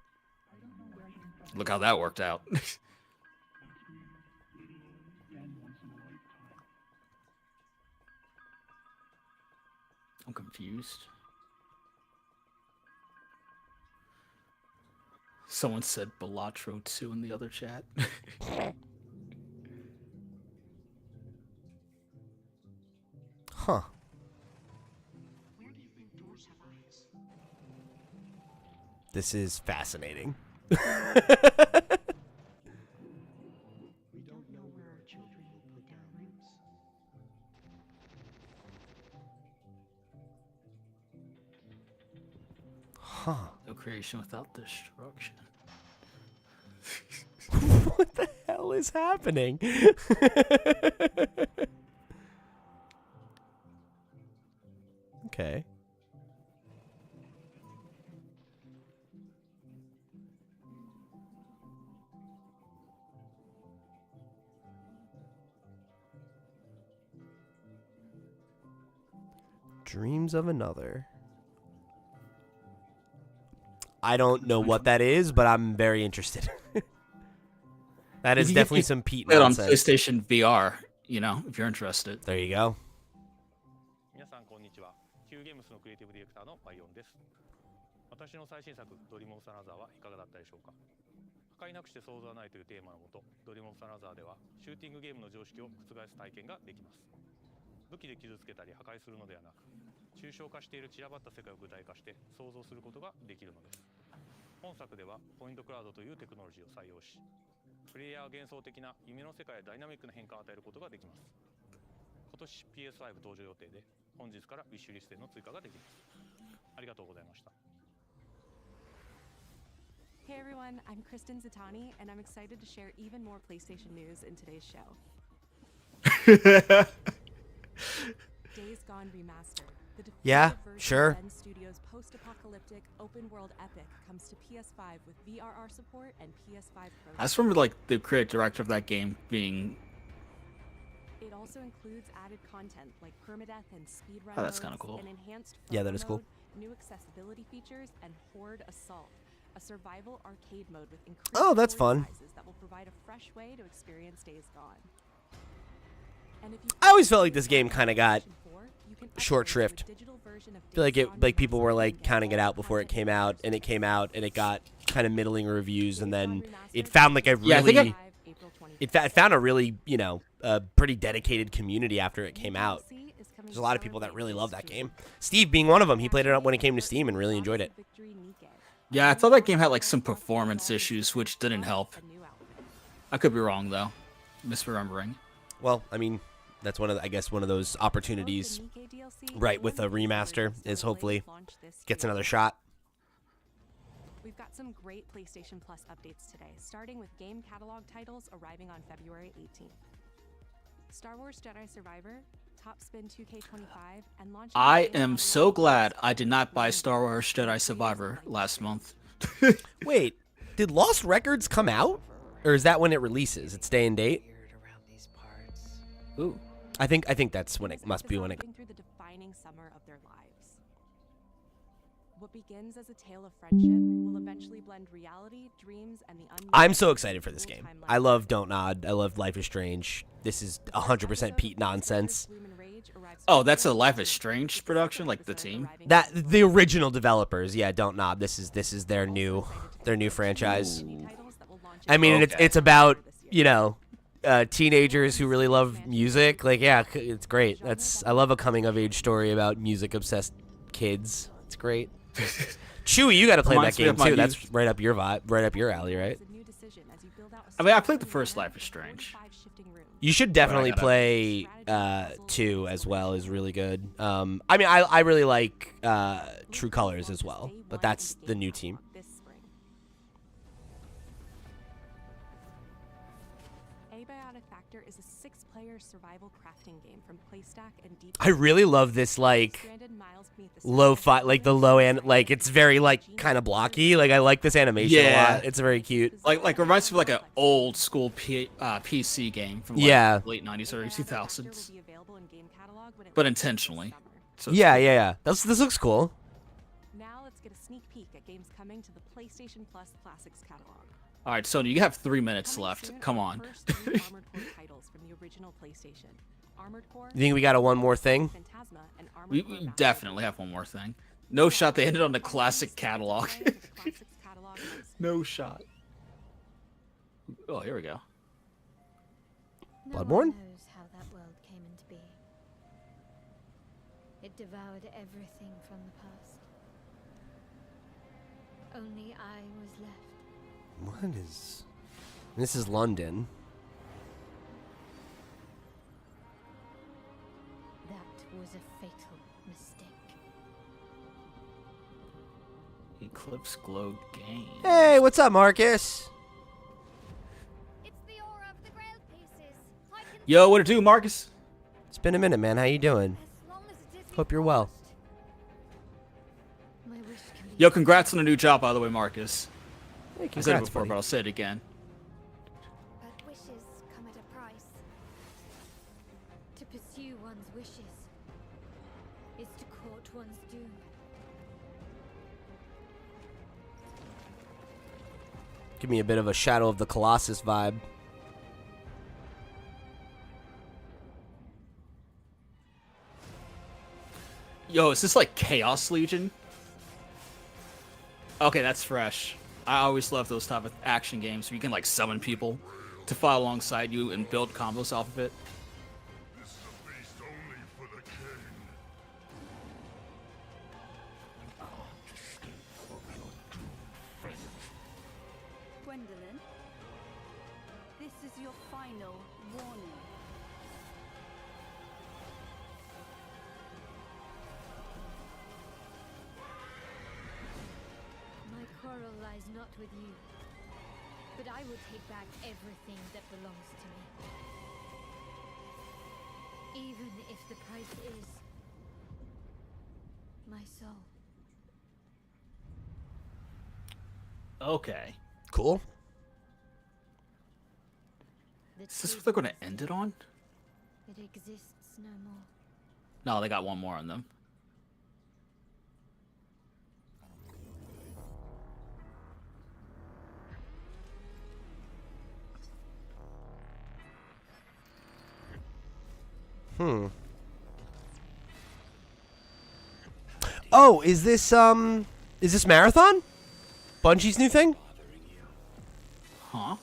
Look how that worked out. I'm confused. Someone said Balatro 2 in the other chat. Huh. This is fascinating. We don't know where our children will put their roots. Huh. No creation without destruction. What the hell is happening? Okay. Dreams of Another. I don't know what that is, but I'm very interested. That is definitely some Pete nonsense. nonsense. On PlayStation VR, you know, if you're interested. There you go. 皆さんこんにちは。Qゲームスのクリエイティブディレクターのバイオンです。私の最新作ドリームオブサナザーはいかがだったでしょうか。破壊なくして想像はないというテーマのもと、ドリームオブサナザーではシューティングゲームの常識を覆す体験ができます。武器で傷つけたり破壊するのではなく、抽象化している散らばった世界を具体化して想像することができるのです。本作ではポイントクラウドというテクノロジーを採用し、プレイヤー幻想的な夢の世界へダイナミックな変化を与えることができます。今年 PS5 登場予定で、本日からウィッシュリストへの追加ができます。ありがとうございました。Hey everyone, I'm Kristen Zatani, and I'm excited to share even more PlayStation news in today's show. Days Gone Remastered. The Yeah, definitive version sure. of Ben Studios' post-apocalyptic open-world epic comes to PS5 with VRR support and PS5 Pro. I just remember like the creative director of that game being. It also includes added content like permadeath and speedrun Oh, that's modes, kinda cool. an enhanced Yeah, photo that is cool. mode, new accessibility features, and Horde Assault, a survival arcade mode with increased Oh, that's horde fun. sizes that will provide a fresh way to experience Days Gone. And if you I always felt like this game kind of got you can short upgrade to a shrift. digital version of I feel like Days it, Gone like people were Remastered like and counting it get out before it came out, and it came out, and it got kind of middling reviews, and then it Remastered found like a Yeah, I think really, April 25th. it found a really, you know, a pretty dedicated community after it came out. DLC is coming There's a lot of to people that celebrate really this love that stream. game. Steve being one of them. He played it up when it came to Steam and really enjoyed it. Victory Nike. Yeah, I thought that game had like some performance issues, which didn't help. A new outfit. I could be wrong though, misremembering. Well, I mean, that's one of the, I guess one of those opportunities, Both the Nike DLC and right, with a limited remaster versions is will hopefully launch this gets year. another shot. We've got some great PlayStation Plus updates today, starting with game catalog titles arriving on February 18th. Star Wars Jedi Survivor, Top Spin 2K25, and launching I the game am catalog so glad titles I did not buy including Star Wars Jedi Days Survivor Gone last month. Wait, did Lost Records come out, or is that when it releases? It's day and date. Ooh. I think that's when it must be when it. Living through the defining summer of their lives. What begins as a tale of friendship will eventually blend reality, dreams, and the unknown. I'm so excited for this dual game. timeline. I love Don't Nod. I love Life is Strange. This is 100% Pete nonsense. Oh, that's a Life is Strange production, like the team. That the original developers, yeah, Don't Nod. This is their new franchise. I mean, Okay. it's about, you know, teenagers who really love music. Like, yeah, it's great. I love a coming of age story about music obsessed kids. It's great. Chewy, you got to play that Reminds me game of my too. That's youth. right up your vibe, right up your alley, right? I mean, I played the first Life is Strange. You should definitely gotta- play 2 as well. Is really good. I mean, I really like True Colors as well, but that's the new team. This spring. Abiotic Factor is a 6-player survival crafting game from Playstack and Deep. I really love this like Stranded miles beneath the lo-fi, like the low end, like it's very like kind of blocky. Like I like this animation a Yeah. lot. It's very cute. Like reminds me of like an old school PC game from like Yeah. late 90s, early Abiotic Factor 2000s, will be available in game catalog when it but launches this intentionally. summer. So it's Yeah, cool. yeah. This looks cool. Now let's get a sneak peek at games coming to the PlayStation Plus Classics catalog. All right, Sony, you have 3 minutes Coming left. soon Come are on. the first 3 Armored Core titles from the original PlayStation. Armored Core, You think we got a one more thing? Phantasma, and Armored We Core Master definitely have one more thing. No shot they ended on the classic catalog. Play the Classics catalog next. No shot. Oh, here we go. No Bloodborne? one knows how that world came into being. It devoured everything from the past. Only I was left. What is? This is London. That was a fatal mistake. Eclipse Glow Game. Hey, what's up, Marcus? It's the aura of the Grail pieces. I can Yo, what it do, Marcus? It's been a minute, man. How you doing? as long as it is Hope you're well. my wish can be Yo, congrats on the new job, by the way, Marcus. Hey, I said it congrats, before, buddy. but I'll say it again. but wishes come at a price. To pursue one's wishes is to court one's doom. Give me a bit of a Shadow of the Colossus vibe. Yo, is this like Chaos Legion? Okay, that's fresh. I always love those type of action games where you can like summon people to fight alongside you and build combos off of it. This is a feast only for the king. Listen. This is your final warning. My quarrel lies not with you, but I will take back everything that belongs to me. Even if the price is my soul. Okay. Cool. Is this what they're going to end it on? It exists no more. No, they got one more on them. Oh, is this Marathon? Bungie's new thing? Huh?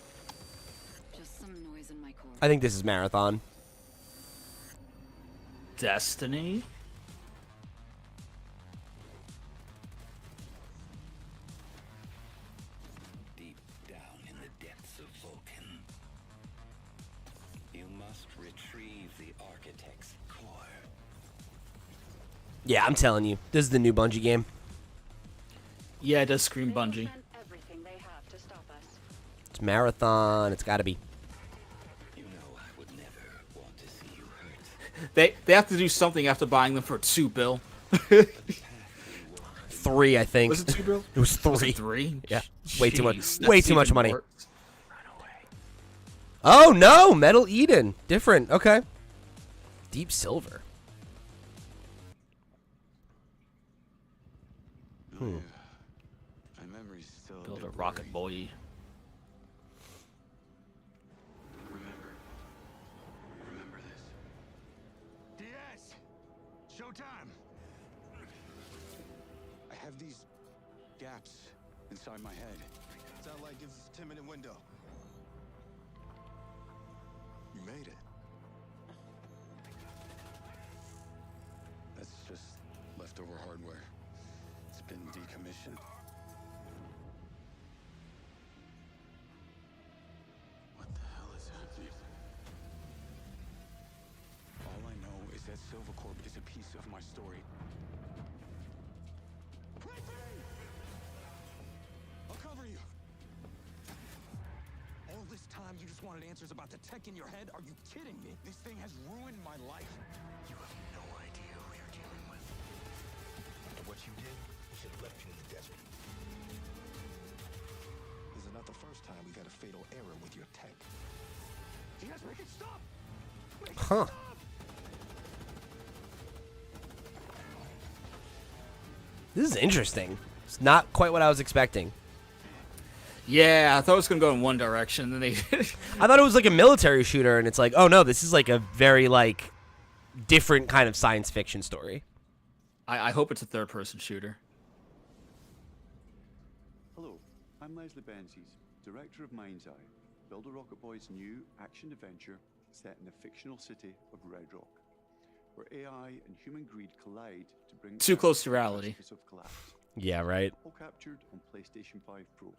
Just some noise in my core. I think this is Marathon. Destiny? Deep down in the depths of Vulcan, you must retrieve the Architect's core. Yeah, I'm telling you, this is the new Bungie game. Yeah, it does scream Bungie. Everything they have to stop us. It's Marathon. It's got to be. You know I would never want to see you hurt. They have to do something after buying them for 2 bill. 3, I think. Was it 2 bill? It was 3. Was it 3? Yeah, way too much. Jeez, Way that's too much even money. worse. Oh no, Metal Eden, different. Okay. Deep Silver. My memory's still Build a rocket boy. Remember this. DS! Showtime! I have these gaps inside my head. Satellite gives us a 10-minute window. You made it. That's just leftover hardware. It's been decommissioned. What the hell is happening? All I know is that Silvercorp is a piece of my story. I'll cover you. All this time you just wanted answers about the tech in your head? Are you kidding me? This thing has ruined my life. You have no idea who you're dealing with. And what you did, we should have left you in the desert. This is not the first time we've had a fatal error with your tech. Yes, make it stop! Make it Huh. stop! This is interesting. It's not quite what I was expecting. Yeah, I thought it was gonna go in one direction, then they. I thought it was like a military shooter, and it's like, oh no, this is like a very like different kind of science fiction story. I hope it's a third-person shooter. Hello, I'm Leslie Benzies, director of Mind's Eye, Builder Rocket Boy's new action-adventure set in the fictional city of Red Rock, where AI and human greed collide to bring Too Earth close to the reality. precipice of collapse. Yeah, right. All captured on PlayStation 5 Pro.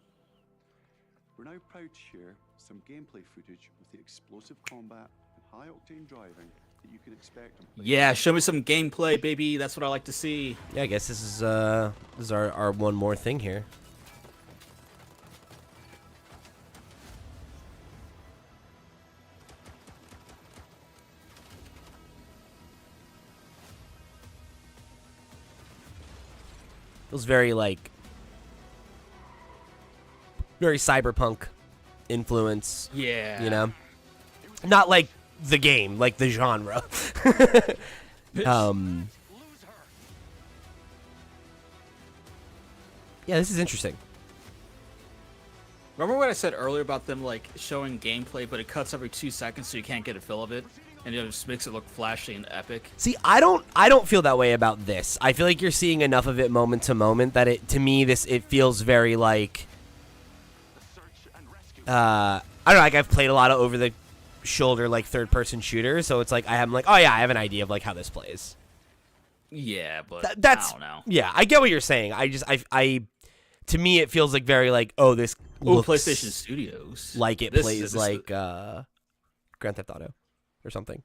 We're now proud to share some gameplay footage with the explosive combat and high-octane driving that you can expect on Yeah, show me some gameplay, baby. That's what I like to see. Yeah, I guess this is our one more thing here. Feels very like very cyberpunk influence. Yeah. You know? Not like the game, like the genre. Yeah, this is interesting. Remember what I said earlier about them like showing gameplay, but it cuts every 2 seconds, so you can't get a feel of it, and it just makes it look flashy and epic. See, I don't feel that way about this. I feel like you're seeing enough of it moment to moment that to me it feels very like I don't know, like I've played a lot of over the shoulder like third person shooters, so it's like I'm like, oh yeah, I have an idea of like how this plays. Yeah, but That's I don't know. Yeah, I get what you're saying. I to me it feels like very like, oh, this looks PlayStation Studios. like it plays like Grand Theft Auto or something.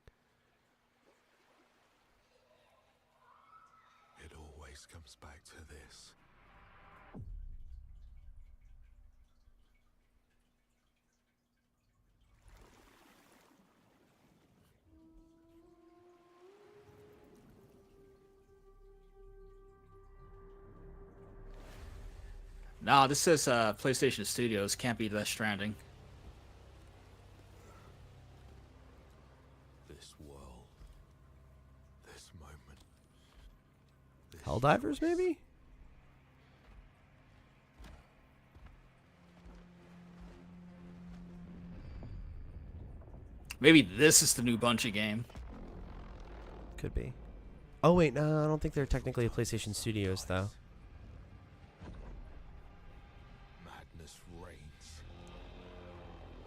It always comes back to this. Nah, this says PlayStation Studios. Can't be Death Stranding. This world. This moment. Helldivers, maybe? Maybe this is the new Bungie game. Could be. Oh, wait, no, I don't think they're technically a PlayStation Studios, though. Madness reigns.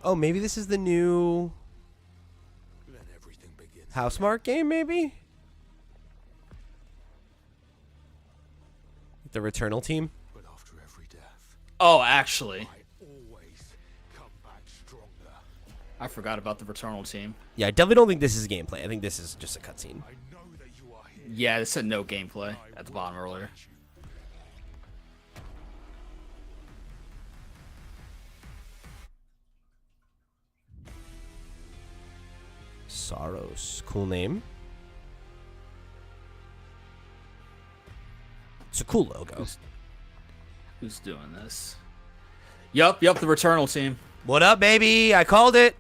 Oh, maybe this is the new Then everything begins. Housemarque game, maybe? The Returnal team? But after every death, Oh, actually, I always come back stronger. I forgot about the Returnal team. Yeah, I definitely don't think this is gameplay. I think this is just a cutscene. I know that you are here. Yeah, it said no gameplay at the bottom earlier. Saros. Cool name. It's a cool logo. Who's doing this? Yup, the Returnal team. What up, baby? I called it.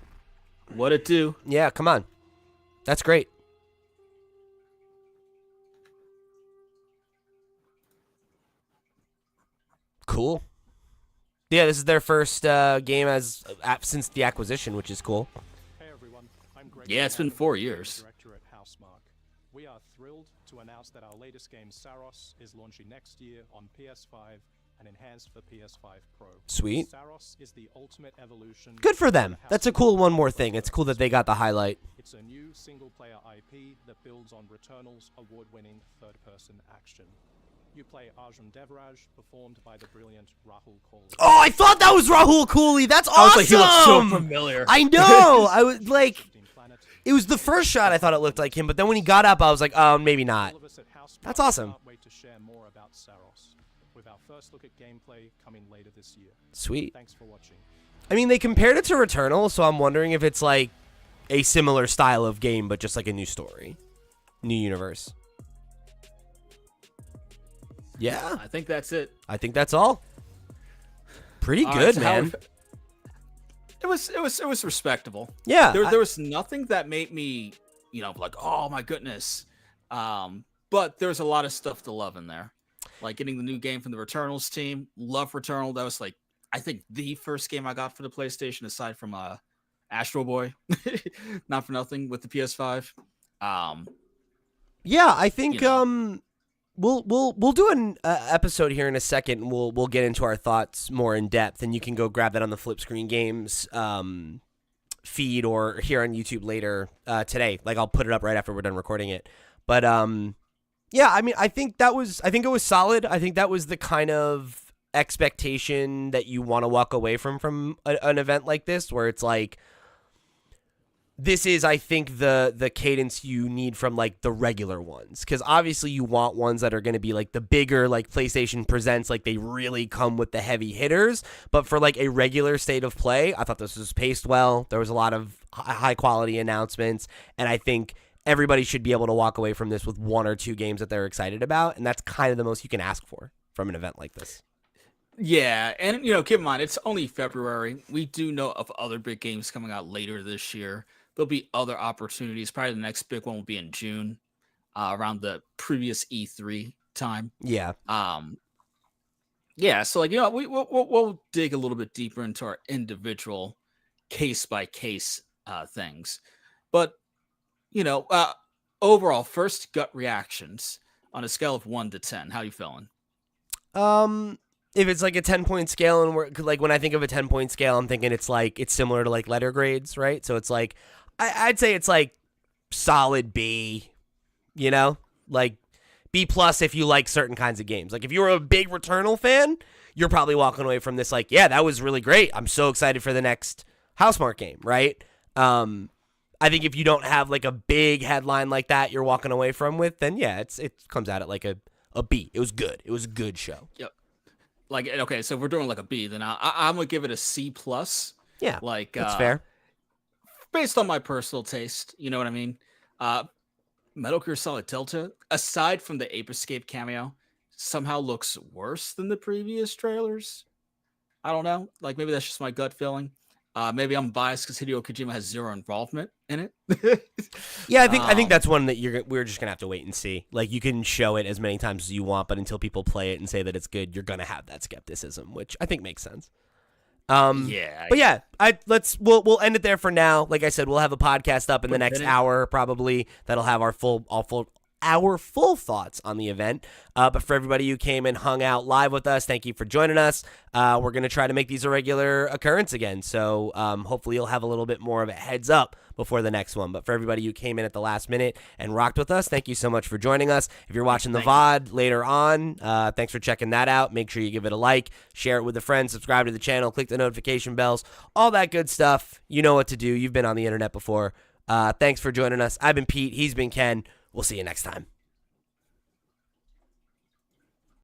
What it do? Yeah, come on. That's great. Cool. Yeah, this is their first game since the acquisition, which is cool. Hey everyone, I'm Greg. Yeah, it's been 4 years. Director at Housemarque. We are thrilled to announce that our latest game, Saros, is launching next year on PS5 and enhanced for PS5 Pro. Sweet. Saros is the ultimate evolution. Good for them. That's a cool one more thing. It's cool that they got the highlight. It's a new single-player IP that builds on Returnal's award-winning third-person action. You play Arjun Devraj, performed by the brilliant Rahul Kohli. Oh, I thought that was Rahul Kohli. That's awesome. I was like, he looks so familiar. I know. I was like, it was the first shot I thought it looked like him, but then when he got up, I was like, oh, maybe not. That's awesome. Can't wait to share more about Saros, with our first look at gameplay coming later this year. Sweet. Thanks for watching. I mean, they compared it to Returnal, so I'm wondering if it's like a similar style of game, but just like a new story, new universe. Yeah, I think that's it. I think that's all. Pretty good, so man. It was respectable. Yeah, there was nothing that made me, like, oh my goodness. But there's a lot of stuff to love in there, like getting the new game from the Returnals team. Love Returnal. That was like, I think the first game I got for the PlayStation, aside from Astro Boy, not for nothing, with the PS5. Yeah, I think we'll do an episode here in a second. And we'll get into our thoughts more in depth, and you can go grab that on the Flip Screen Games feed or here on YouTube later today. Like, I'll put it up right after we're done recording it. But yeah, I mean, I think it was solid. I think that was the kind of expectation that you want to walk away from an event like this, where it's like, this is, I think, the cadence you need from, like, the regular ones. Because obviously you want ones that are going to be, like, the bigger, like, PlayStation Presents, like, they really come with the heavy hitters. But for, like, a regular state of play, I thought this was paced well. There was a lot of high-quality announcements. And I think everybody should be able to walk away from this with 1 or 2 games that they're excited about. And that's kind of the most you can ask for from an event like this. Yeah, and, keep in mind, it's only February. We do know of other big games coming out later this year. There'll be other opportunities. Probably the next big one will be in June, around the previous E3 time. Yeah. Yeah. So, like, we'll dig a little bit deeper into our individual case by case things, but overall, first gut reactions on a scale of 1 to 10. How you feeling? If it's like a 10-point scale, and we're like, when I think of a 10-point scale, I'm thinking it's similar to like letter grades, right? So it's like, I'd say it's like solid B, like B+ if you like certain kinds of games. Like, if you were a big Returnal fan, you're probably walking away from this like, yeah, that was really great. I'm so excited for the next Housemarque game, right? I think if you don't have like a big headline like that you're walking away from with, then yeah, it comes out at like a B. It was good. It was a good show. Yep. Like, okay, so if we're doing like a B, then I'm gonna give it a C plus. Yeah, like that's fair. Based on my personal taste, you know what I mean. Metal Gear Solid Delta, aside from the Ape Escape cameo, somehow looks worse than the previous trailers. I don't know. Like maybe that's just my gut feeling. Maybe I'm biased because Hideo Kojima has zero involvement in it. Yeah, I think that's one that we're just gonna have to wait and see. Like you can show it as many times as you want, but until people play it and say that it's good, you're gonna have that skepticism, which I think makes sense. Yeah. But yeah, we'll end it there for now. Like I said, we'll have a podcast up in the next hour probably that'll have our full thoughts on the event. But for everybody who came and hung out live with us, thank you for joining us. We're going to try to make these a regular occurrence again. So hopefully you'll have a little bit more of a heads up before the next one. But for everybody who came in at the last minute and rocked with us, thank you so much for joining us. If you're watching the VOD later on, thanks for checking that out. Make sure you give it a like, share it with a friend, subscribe to the channel, click the notification bells, all that good stuff. You know what to do. You've been on the internet before. Thanks for joining us. I've been Pete. He's been Ken. We'll see you next time.